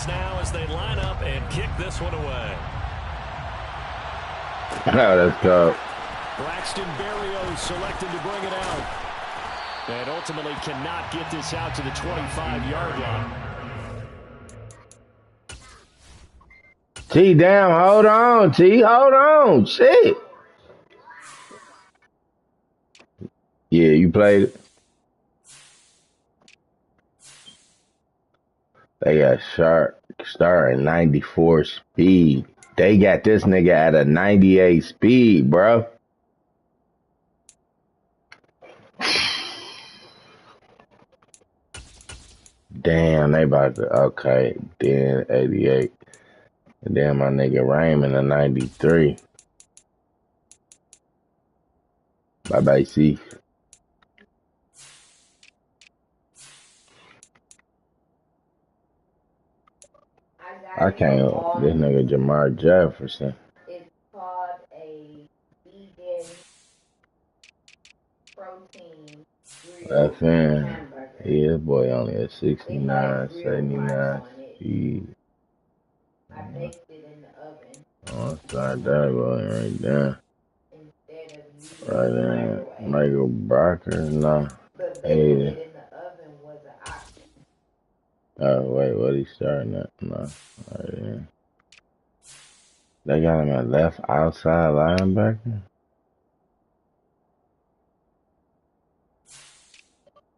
hands now as they line up and kick this one away. Oh, that's tough. Braxton Berrios selected to bring it out. And ultimately cannot get this out to the 25-yard line. T, damn, hold on, T, hold on, shit. Yeah, you played it. They got Sharp starting 94 speed. They got this nigga at a 98 speed, bro. Damn, they about to, okay, then 88. And then my nigga Raymond a 93. Bye-bye, C. I can't, this nigga Jamar Jefferson. It's called a vegan protein grilled hamburger. Yeah, this boy only at 69, 79 speed. I baked it in the oven. Oh, start that going right there. Instead of using Right there. Michael Barker, no. But baking it in the oven was an option. Oh, wait, what he starting at? No. Right there. They got him at left outside linebacker?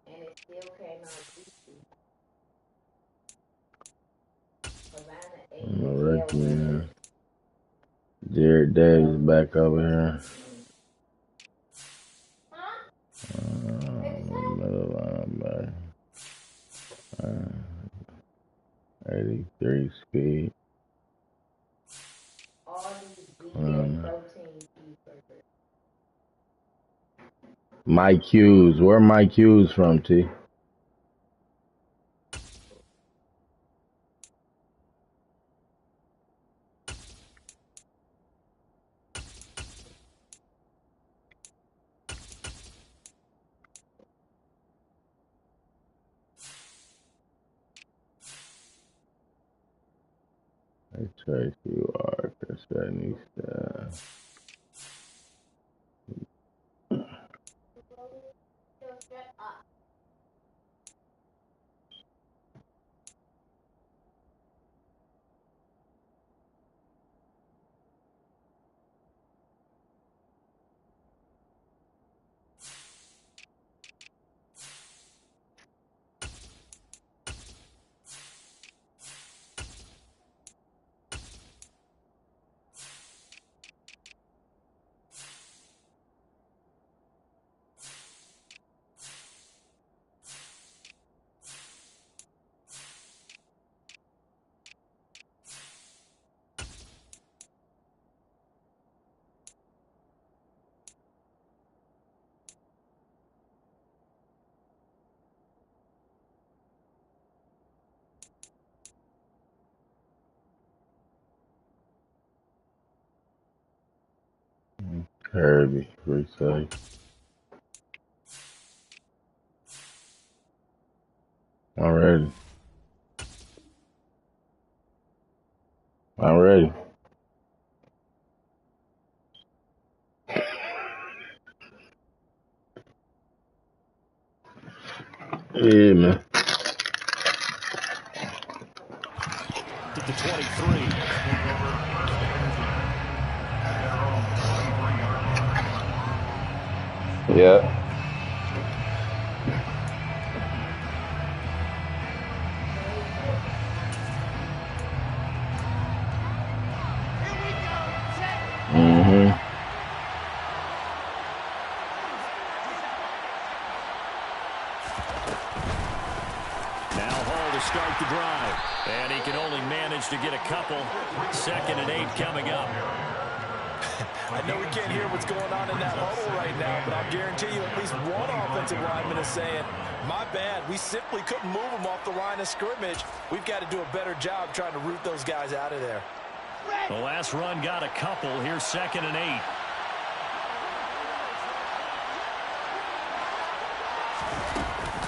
And it still came out juicy. Jared Davis back over here. Middle linebacker. 83 speed. All these vegan protein cheeseburgers. Mike Hughes. Where Mike Hughes from, T? Hey, Tracy Walker, Sydney Staff. Kirby, free safe. I'm ready. Yeah, man. To the 23. Yeah. Now Hall to start the drive. And he can only manage to get a couple. 2nd and 8 coming up. I know we can't hear what's going on in that huddle right now, but I'll guarantee you at least one offensive lineman is saying, my bad, we simply couldn't move them off the line of scrimmage. We've got to do a better job trying to root those guys out of there. The last run got a couple. Here's 2nd and 8.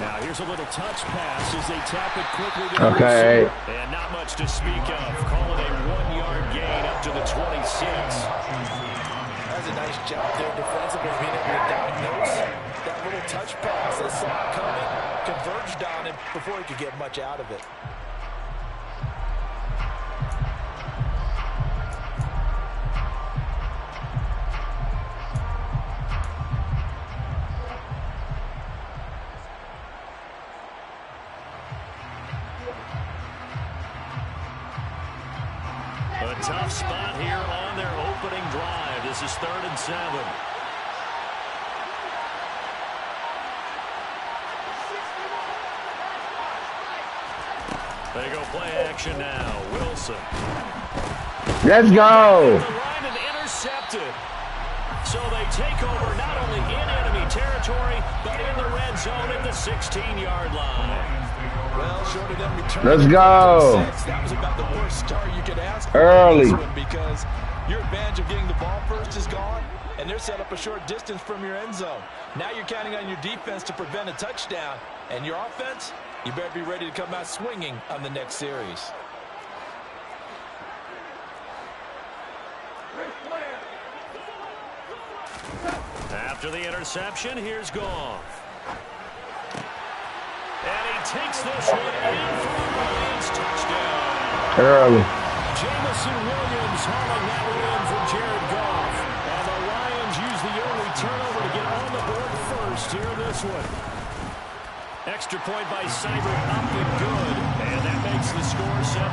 Now here's a little touch pass as they tap it quickly to the Okay. receiver. And not much to speak of. Call it a 1-yard gain up to the 26. That's a nice job there defensively, being able to diagnose that little touch pass. They saw it coming, converged on it before he could get much out of it. A tough spot here on their opening drive. This is 3rd and 7. They go play action now. Wilson. Let's go. The line and intercepted. So they take over not only in enemy territory, but in the red zone at the 16-yard line. Well, short of them returning. Let's go. That was about the worst start you could ask for Early. because your advantage of getting the ball first is gone, and they're set up a short distance from your end zone. Now you're counting on your defense to prevent a touchdown, and your offense, you better be ready to come out swinging on the next series. After the interception, here's Goff. And he takes this one in for the Lions touchdown. Early. Jamison Williams hauling that one in for Jared Goff. And the Lions use the only turnover to get on the board first here in this one. Extra point by Seibert up and good. And that makes the score 7-0.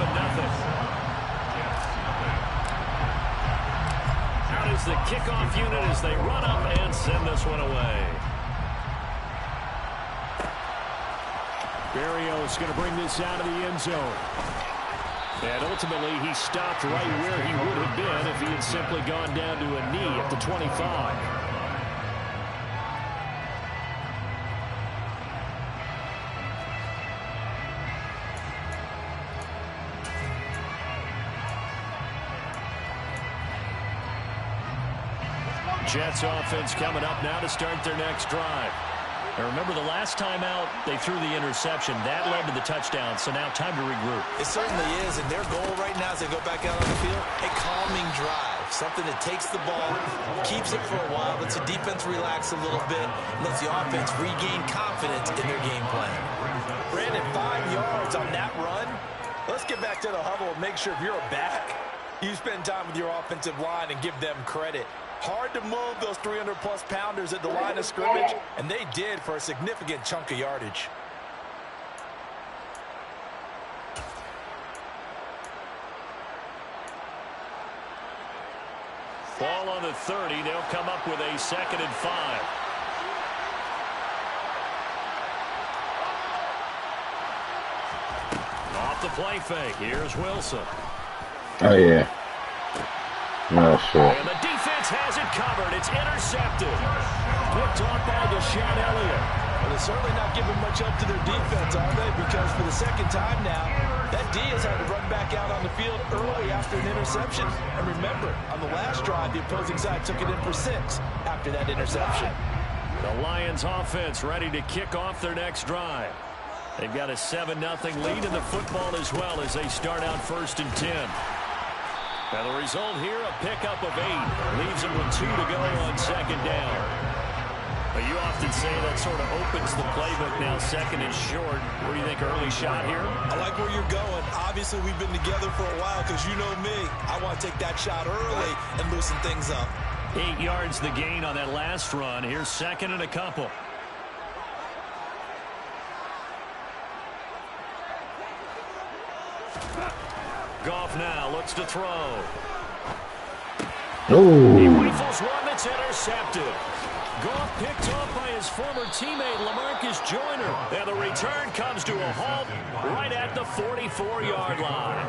Out is the kickoff unit as they run up and send this one away. Berrios going to bring this out of the end zone. And ultimately, he stopped right where he would have been if he had simply gone down to a knee at the 25. Jets offense coming up now to start their next drive. And remember, the last time out, they threw the interception. That led to the touchdown, so now time to regroup. It certainly is, and their goal right now as they go back out on the field, a calming drive. Something that takes the ball, keeps it for a while, lets the defense relax a little bit, lets the offense regain confidence in their game plan. Brandon, 5 yards on that run. Let's get back to the huddle and make sure if you're a back, you spend time with your offensive line and give them credit. Hard to move those 300-plus pounders at the line of scrimmage, and they did for a significant chunk of yardage. Ball on the 30. They'll come up with a 2nd and 5. Off the play fake. Here's Wilson. Oh, yeah. No shit. And the defense has it covered. It's intercepted. Picked off by Deshaun Elliott. Well, they're certainly not giving much up to their defense, are they? Because for the second time now, that D has had to run back out on the field early after an interception. And remember, on the last drive, the opposing side took it in for 6 after that interception. The Lions offense ready to kick off their next drive. They've got a 7-0 lead in the football as well as they start out 1st and 10. Now the result here, a pickup of 8. Leaves them with 2 to go on 2nd down. But you often say that sort of opens the playbook now. 2nd and short. What do you think, early shot here? I like where you're going. Obviously, we've been together for a while because you know me. I want to take that shot early and loosen things up. 8 yards the gain on that last run. Here's 2nd and a couple. Goff now looks to throw. Ooh. He rifles one that's intercepted. Goff picked off by his former teammate LaMarcus Joyner. And the return comes to a halt right at the 44-yard line.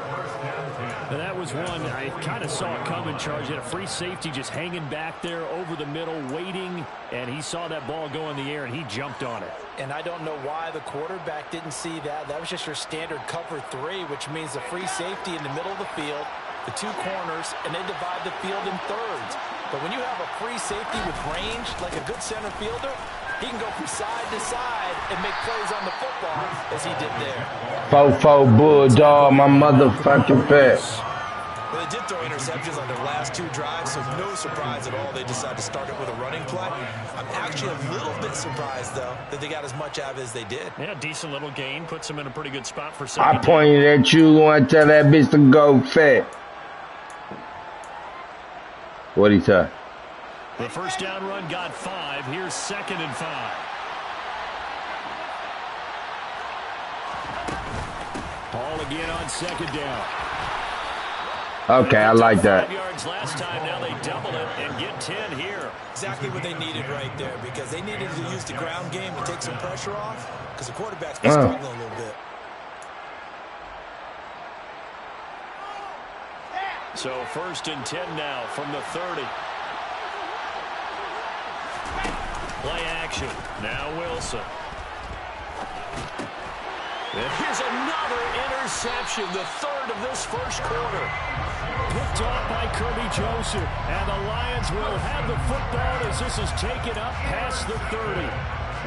And that was one I kind of saw it coming, Charge. He had a free safety just hanging back there over the middle, waiting, and he saw that ball go in the air, and he jumped on it. And I don't know why the quarterback didn't see that. That was just your standard cover 3, which means a free safety in the middle of the field, the 2 corners, and they divide the field in thirds. But when you have a free safety with range, like a good center fielder, He can go from side to side and make plays on the football as he did there. Fofo Bulldog, my motherfucking pet. Well, they did throw interceptions on their last 2 drives, so no surprise at all they decided to start it with a running play. I'm actually a little bit surprised, though, that they got as much out of it as they did. Yeah, decent little gain. Puts them in a pretty good spot for second. I pointed at you, want to tell that bitch to go fat. What'd he say? The first down run got 5. Here's 2nd and 5. Ball again on 2nd down. Okay, I like that. 5 yards last time. Now they double it and get 10 here. Exactly what they needed right there, because they needed to use the ground game to take some pressure off, because the quarterback's been struggling a little bit. So 1st and 10 now from the 30. Play action. Now Wilson. And here's another interception, the 3rd of this first quarter. Picked off by Kirby Joseph. And the Lions will have the football as this is taken up past the 30.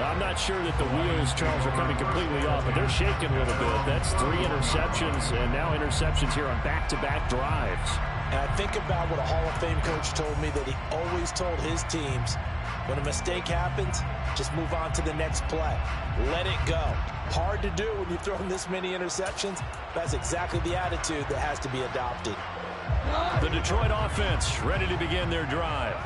I'm not sure that the wheels, Charles, are coming completely off, but they're shaking a little bit. That's 3 interceptions, and now interceptions here on back-to-back drives. And I think about what a Hall of Fame coach told me, that he always told his teams, when a mistake happens, just move on to the next play. Let it go. Hard to do when you've thrown this many interceptions. That's exactly the attitude that has to be adopted. The Detroit offense ready to begin their drive.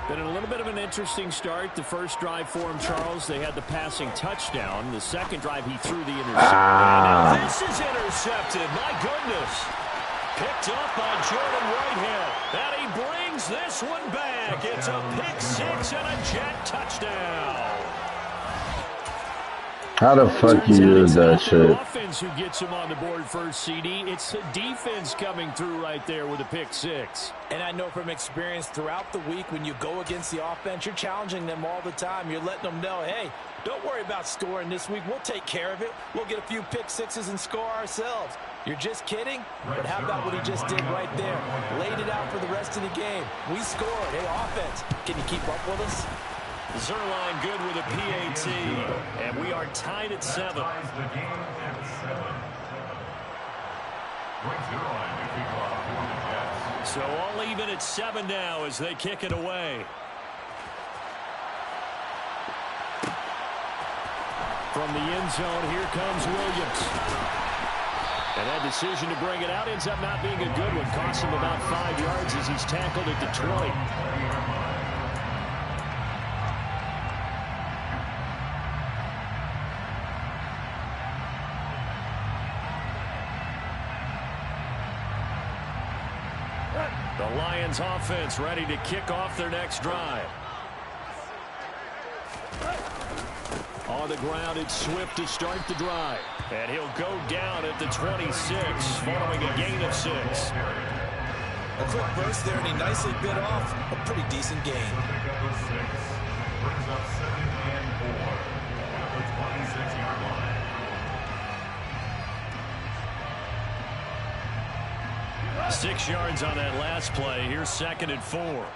Been a little bit of an interesting start. The first drive for him, Charles, they had the passing touchdown. The second drive, he threw the interception. And now this is intercepted. My goodness. Picked up by Jordan Whitehead. And he brings this one back. It's a pick 6 and a Jet touchdown. How the fuck you use that shit? Offense who gets him on the board first, CD. It's the defense coming through right there with a pick 6. And I know from experience throughout the week, when you go against the offense, you're challenging them all the time. You're letting them know, hey, don't worry about scoring this week. We'll take care of it. We'll get a few pick 6s and score ourselves. You're just kidding? But how about what he just did right there? Laid it out for the rest of the game. We scored. Hey, offense, can you keep up with us? Zuerlein good with a PAT, and we are tied at 7. So all even at 7 now as they kick it away. From the end zone, here comes Williams. And that decision to bring it out ends up not being a good one. Costs him about 5 yards as he's tackled at the 20. The Lions offense ready to kick off their next drive. On the ground, it's Swift to start the drive. And he'll go down at the 26, following a gain of 6. A quick burst there, and he nicely bit off a pretty decent gain. Brings up 2nd and 4 at the 26-yard line. 6 yards on that last play. Here's 2nd and 4.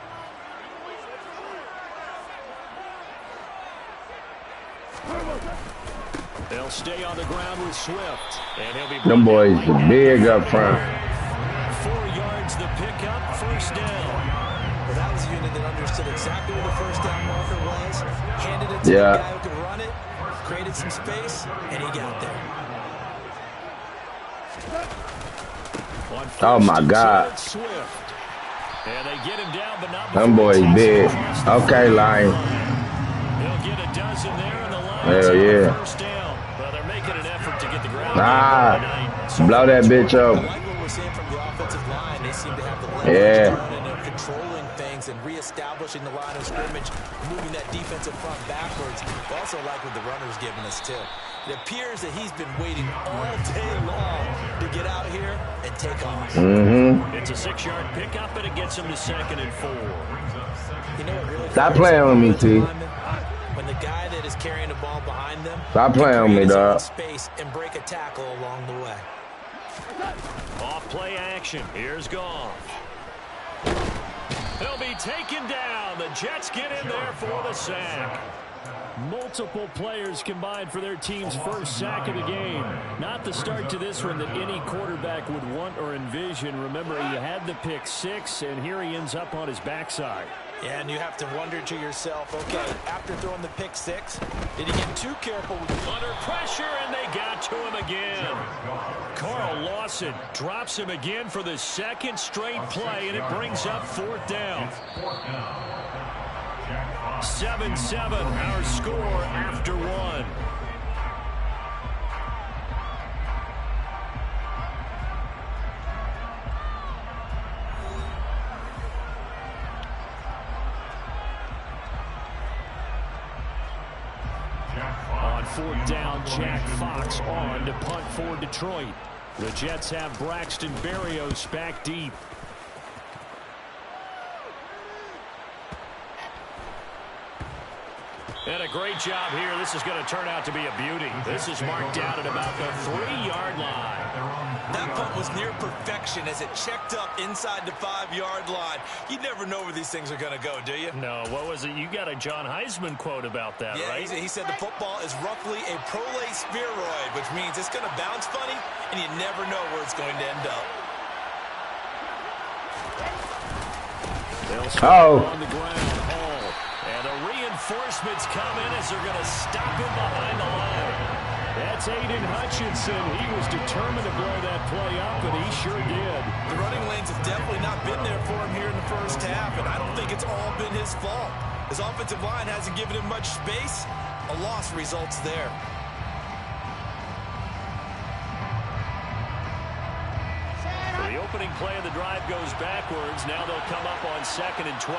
They'll stay on the ground with Swift. And he'll be them boys big up front. 4 yards the pickup, 1st down. Well, that was a unit that understood exactly where the 1st down marker was. Handed it to the guy who could run it. Created some space, and he got there. Oh my God. Swift. And they get him down, but not them boys big. Okay, Lion. They'll get a dozen there, and the Lions hell yeah. First down. Well, they're making an effort to get the ground. Blow that bitch up. I like what we're seeing from the offensive line. They seem to have the leverage and they're controlling things and reestablishing the line of scrimmage, moving that defensive front backwards. I also like what the runner's giving us, too. It appears that he's been waiting all day long to get out here and take off. It's a 6-yard pickup, and it gets him to 2nd and 4. You know what really Stop playing with me, T. When the guy that is carrying the ball behind them, stop playing with me, dog. Space and break a tackle along the way. Off play action. Here's Goff. He'll be taken down. The Jets get in there for the sack. Multiple players combined for their team's first sack of the game. Not the start to this one that any quarterback would want or envision. Remember, he had the pick 6, and here he ends up on his backside. Yeah, and you have to wonder to yourself, okay, after throwing the pick 6, did he get too careful? Under pressure, and they got to him again. Carl Lawson drops him again for the second straight play, and it brings up 4th down. 7-7, our score after 1. On 4th down, Jack Fox on to punt for Detroit. The Jets have Braxton Berrios back deep. And a great job here. This is going to turn out to be a beauty. This is marked down at about the 3-yard line. That punt was near perfection as it checked up inside the 5-yard line. You never know where these things are going to go, do you? No, what was it? You got a John Heisman quote about that, yeah, right? He said the football is roughly a prolate spheroid, which means it's going to bounce funny, and you never know where it's going to end up. They'll on the ground. And the reinforcements come in as they're going to stop him behind the line. That's Aiden Hutchinson. He was determined to blow that play up, and he sure did. The running lanes have definitely not been there for him here in the first half, and I don't think it's all been his fault. His offensive line hasn't given him much space. A loss results there. The opening play of the drive goes backwards. Now they'll come up on 2nd and 12.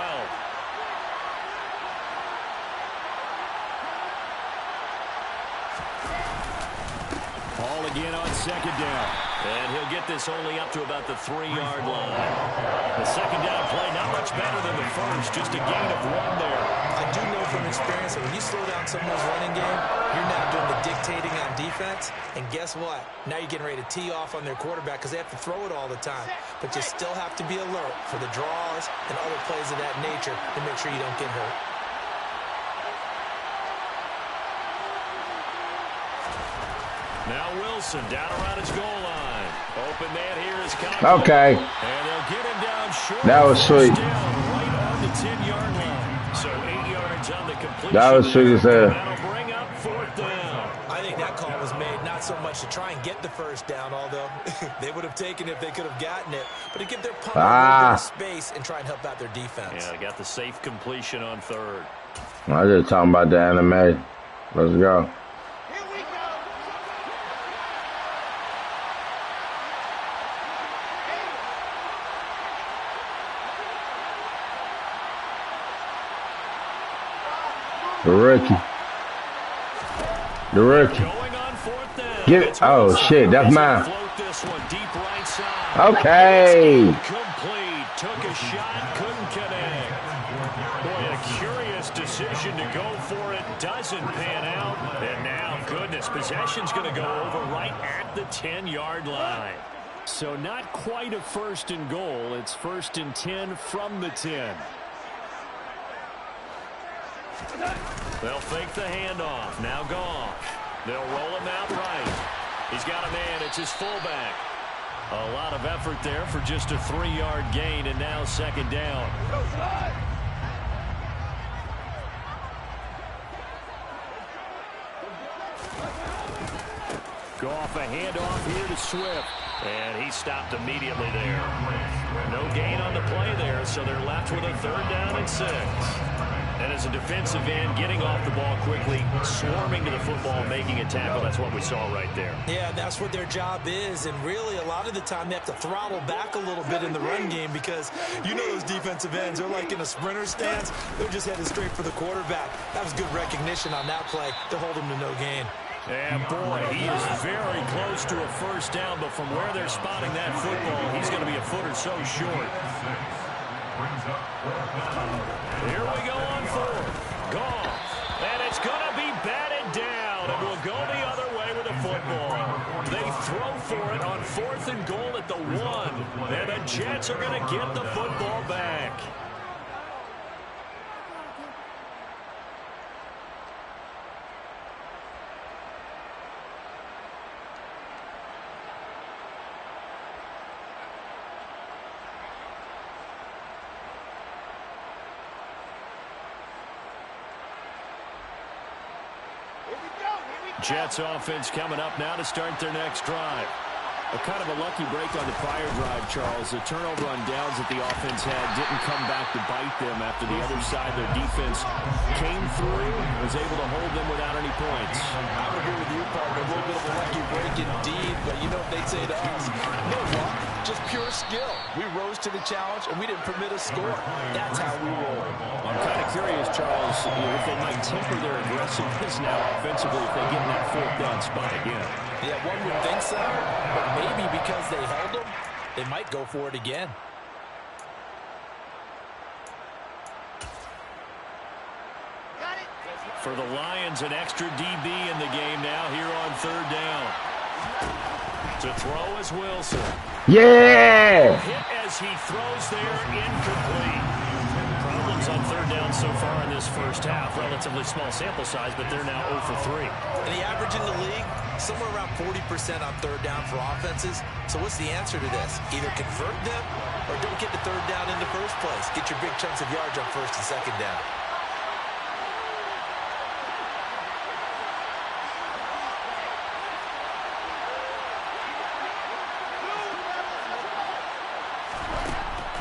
Ball again on 2nd down. And he'll get this only up to about the 3-yard line. The 2nd down play, not much better than the first, just a gain of 1 there. I do know from experience that when you slow down someone's running game, you're now doing the dictating on defense. And guess what? Now you're getting ready to tee off on their quarterback because they have to throw it all the time. But you still have to be alert for the draws and other plays of that nature to make sure you don't get hurt. Now Wilson down around his goal line. Open man here is Conklin. Okay. And they'll get him down short. That was sweet. Right on the 10-yard line. So 8 yards on the completion. That was sweet as hell. That'll bring up 4th down. I think that call was made not so much to try and get the first down, although they would have taken it if they could have gotten it, but to give their punter a little bit of space and try and help out their defense. Yeah, they got the safe completion on 3rd. I was just talking about the anime. Let's go. The rookie. Going on 4th down. Get it. Oh, shit. That's mine. Float this one deep right side. Okay. Complete. Took a shot. Couldn't connect. Boy, a curious decision to go for it. Doesn't pan out. And now, goodness, possession's going to go over right at the 10-yard line. So not quite a 1st and goal. It's 1st and 10 from the 10. They'll fake the handoff. Now Goff. They'll roll him out right. He's got a man. It's his fullback. A lot of effort there for just a 3-yard gain, and now 2nd down. Goff a handoff here to Swift. And he stopped immediately there. No gain on the play there, so they're left with a 3rd down and 6. And as a defensive end, getting off the ball quickly, swarming to the football, making a tackle. That's what we saw right there. Yeah, that's what their job is. And really, a lot of the time, they have to throttle back a little bit in the run game because you know those defensive ends, they're like in a sprinter stance. They're just headed straight for the quarterback. That was good recognition on that play to hold him to no gain. And boy, he is very close to a 1st down, but from where they're spotting that football, he's going to be a foot or so short. Here we go on 4th. Goff. And it's going to be batted down, and we'll go the other way with the football. They throw for it on 4th and goal at the 1. And the Jets are going to get the football back. Jets offense coming up now to start their next drive. A kind of a lucky break on the prior drive, Charles. The turnover on downs that the offense had didn't come back to bite them after the other side. Their defense came through and was able to hold them without any points. I would agree with you, partner. A little bit of a lucky break indeed, but you know what they'd say to us? No luck, just pure skill. We rose to the challenge, and we didn't permit a score. That's how we roll. I'm kind of curious, Charles, if they might temper their aggressiveness now offensively if they get in that fourth down spot again. Yeah, one would think so, but maybe because they held them, they might go for it again. For the Lions, an extra DB in the game now here on third down. To throw is Wilson. Yeah! Hit as he throws there, incomplete. Problems on third down so far in this first half. Relatively small sample size, but they're now 0 for 3. And the average in the league, somewhere around 40% on third down for offenses. So what's the answer to this? Either convert them or don't get the third down in the first place. Get your big chunks of yards on first and second down.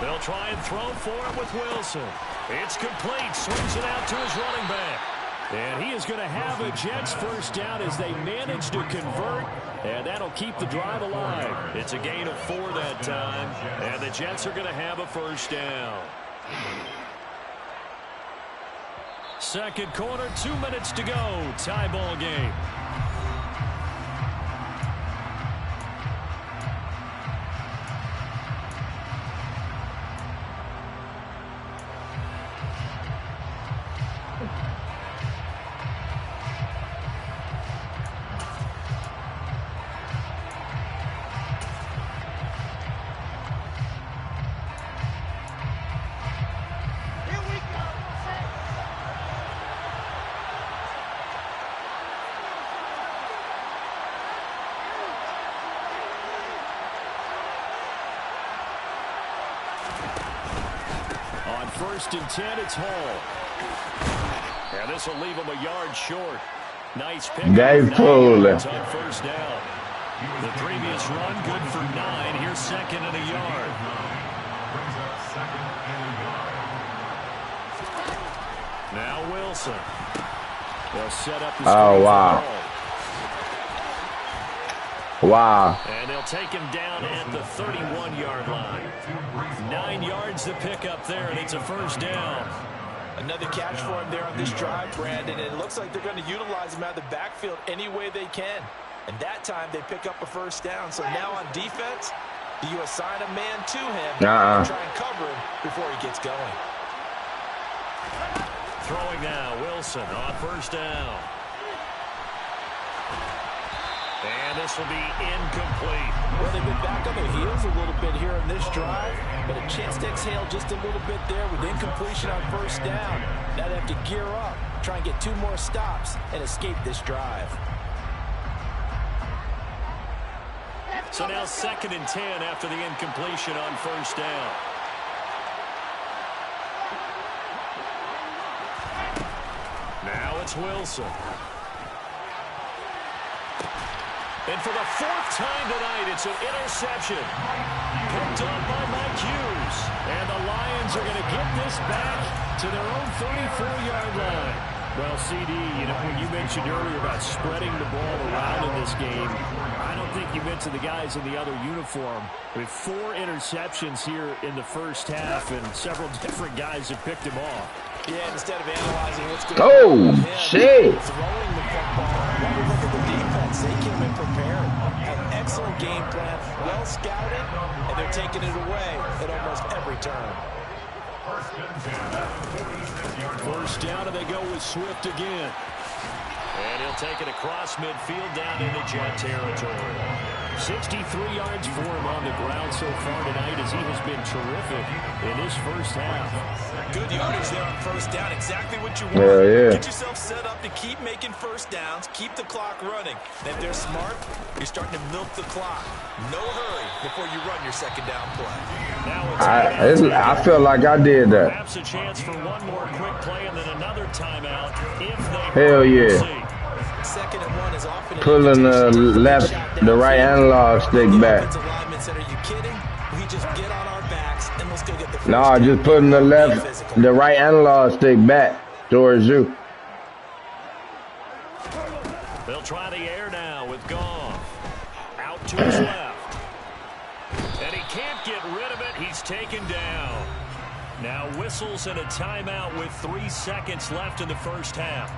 They'll try and throw for it with Wilson. It's complete. Swings it out to his running back. And he is going to have a Jets first down as they manage to convert. And that'll keep the drive alive. It's a gain of 4 that time. And the Jets are going to have a first down. Second quarter, 2 minutes to go. Tie ball game. First and 10, it's Hall. And this will leave him a yard short. Nice pick. Dave Cole. On first down. The previous run, good for 9. Here's second and a yard. Now Wilson. They'll set up the screen. Oh, wow. Wow. And they'll take him down at the 31-yard line. 9 yards to pick up there, and it's a first down. Another catch for him there on this drive, Brandon. And it looks like they're going to utilize him out of the backfield any way they can. And that time they pick up a first down. So now on defense, do you assign a man to him and try and cover him before he gets going? Throwing now, Wilson on first down. And this will be incomplete. Well, they've been back on their heels a little bit here in this drive, but a chance to exhale just a little bit there with incompletion on first down. Now they have to gear up, try and get 2 more stops, and escape this drive. So now second and 10 after the incompletion on first down. Now it's Wilson. And for the 4th time tonight, it's an interception. Picked up by Mike Hughes. And the Lions are going to get this back to their own 34-yard line. Well, CD, when you mentioned earlier about spreading the ball around in this game, I don't think you mentioned the guys in the other uniform. With 4 interceptions here in the first half, and several different guys have picked him off. Yeah, instead of analyzing what's going on. Oh, shit. Throwing the football. When we look at the defense, they came in prepared. An excellent game plan, well scouted, and they're taking it away at almost every turn. First down, and they go with Swift again. And he'll take it across midfield down into Jet territory. 63 yards for him on the ground so far tonight as he has been terrific in this first half. Good yardage there on first down. Exactly what you want. Yeah. Get yourself set up to keep making first downs, keep the clock running. And if they're smart, you're starting to milk the clock. No hurry before you run your second down play. I feel like I did that. Perhaps a chance for one more quick play and then another timeout if they Hell yeah. 2nd and 1 is often an Pulling the invitation to left, shot the right downfield. analog stick The back. offensive lineman said, "Are you kidding? We just get on our backs and let's go get the first No, down. just putting the Be left, physical." the right analog stick back towards you. They'll try the air now with Goff. Out to his left. And he can't get rid of it. He's taken down. Now whistles and a timeout with 3 seconds left in the first half.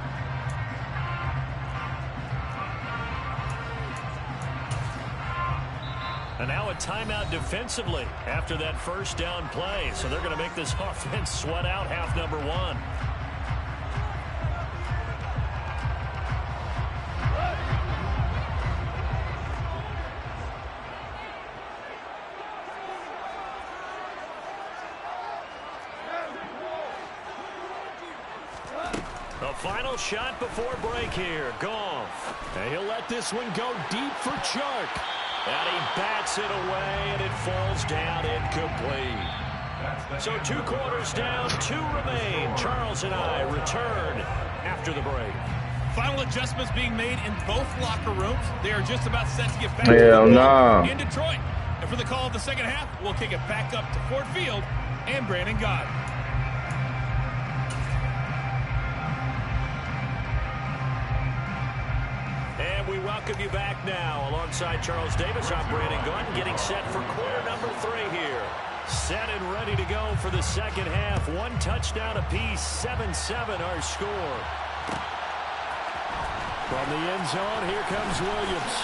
And now a timeout defensively after that first down play. So they're going to make this offense sweat out half number 1. The final shot before break here. Goff. And he'll let this one go deep for Chark. And he bats it away, and it falls down incomplete. So 2 quarters down, 2 remain. Charles and I return after the break. Final adjustments being made in both locker rooms. They are just about set to get back Hell to the no. in Detroit. And for the call of the second half, we'll kick it back up to Ford Field and Brandon Gott. And we welcome you back now. Alongside Charles Davis, I'm Brandon Gott, getting set for quarter number 3 here. Set and ready to go for the second half. 1 touchdown apiece, 7-7 our score. From the end zone, here comes Williams.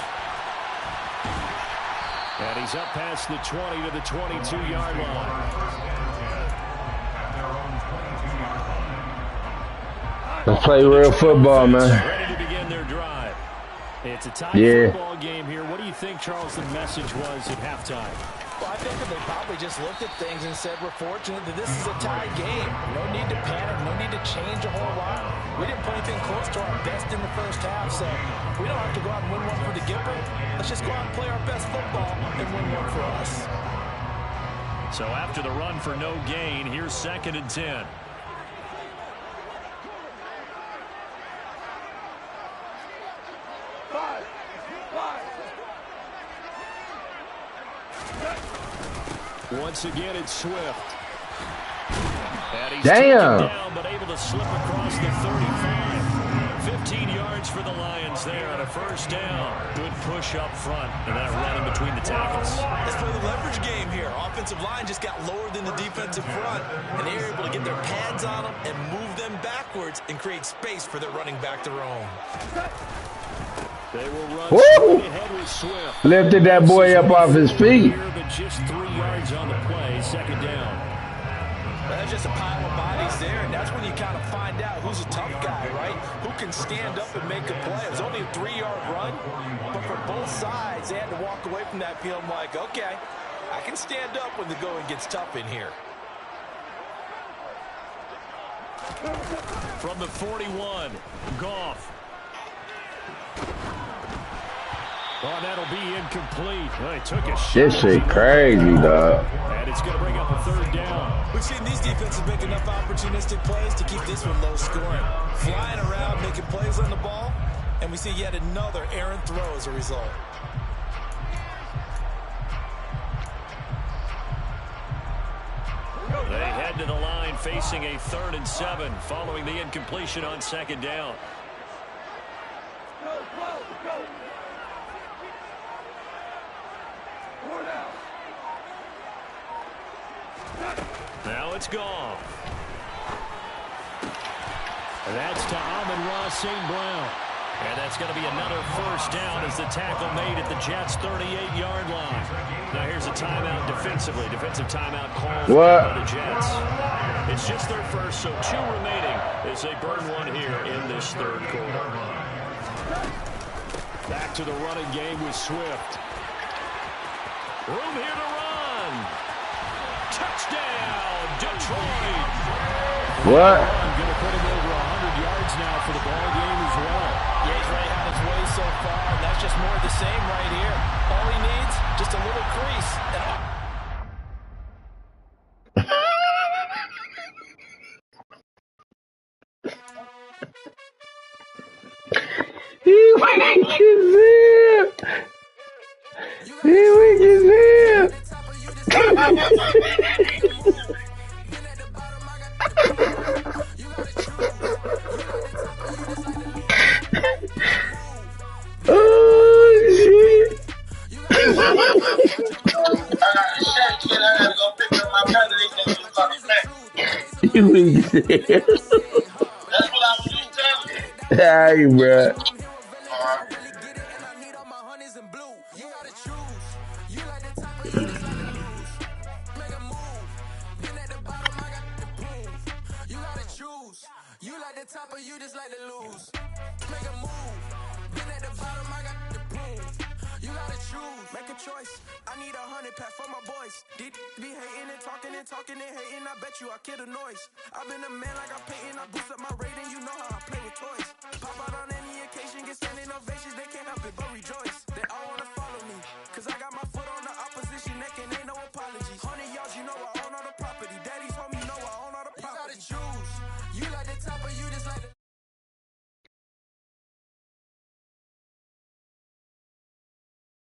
And he's up past the 20 to the 22-yard line. Let's play real football, man. Ready to begin their drive. It's a tie football game here. What do you think, Charles, the message was at halftime? Well, I think that they probably just looked at things and said, we're fortunate that this is a tie game. No need to panic. No need to change a whole lot. We didn't play anything close to our best in the first half, so we don't have to go out and win one for the Gipper. Let's just go out and play our best football and win one for us. So after the run for no gain, here's 2nd and 10. Once again, it's Swift. And he's taken down, but able to slip across the 35. 15 yards for the Lions there on a first down. Good push up front, and that run in between the tackles. Let's play the leverage game here. Offensive line just got lower than the defensive front, and they were able to get their pads on them and move them backwards and create space for their running back to roam. They will run Woo! ahead with Swift. Lifted that boy up off his feet. Here, but just 3 yards on the play, 2nd down. That's just a pile of bodies there, and that's when you kind of find out who's a tough guy, right? Who can stand up and make a play. It was only a 3-yard run, but for both sides, they had to walk away from that field like, okay, I can stand up when the going gets tough in here. From the 41, Goff. Oh, that'll be incomplete. Well, he took a shot. This shit crazy, dog. And it's going to bring up a 3rd down. We've seen these defenses make enough opportunistic plays to keep this one low scoring. Flying around, making plays on the ball, and we see yet another errant throw as a result. They head to the line facing a 3rd and 7 following the incompletion on 2nd down. Now it's Goff. And that's to Amon-Ra St. Brown. And that's going to be another first down as the tackle made at the Jets' 38-yard line. Now here's a timeout defensively. Defensive timeout called by the Jets. It's just their first, so 2 remaining as they burn one here in this 3rd quarter. Back to the running game with Swift. Room here to run. Touchdown, Detroit. What? Going to put him over 100 yards now for the ball game as well. Yeah, he's right on his way so far, and that's just more of the same right here. All he needs, just a little crease. You weak as hell. That's what I was just telling you. Hey, bro. You like the top or you just like to lose. Make a move. Been at the bottom, I got the boom. You gotta choose. Make a choice. I need 100 pack for my boys. Did be hating and talking and hating. I bet you I kill the noise. I've been a man like I'm Peyton. I boost up my rating. You know how I play with toys. Pop out on any occasion, get standing ovations. They can't help it but rejoice.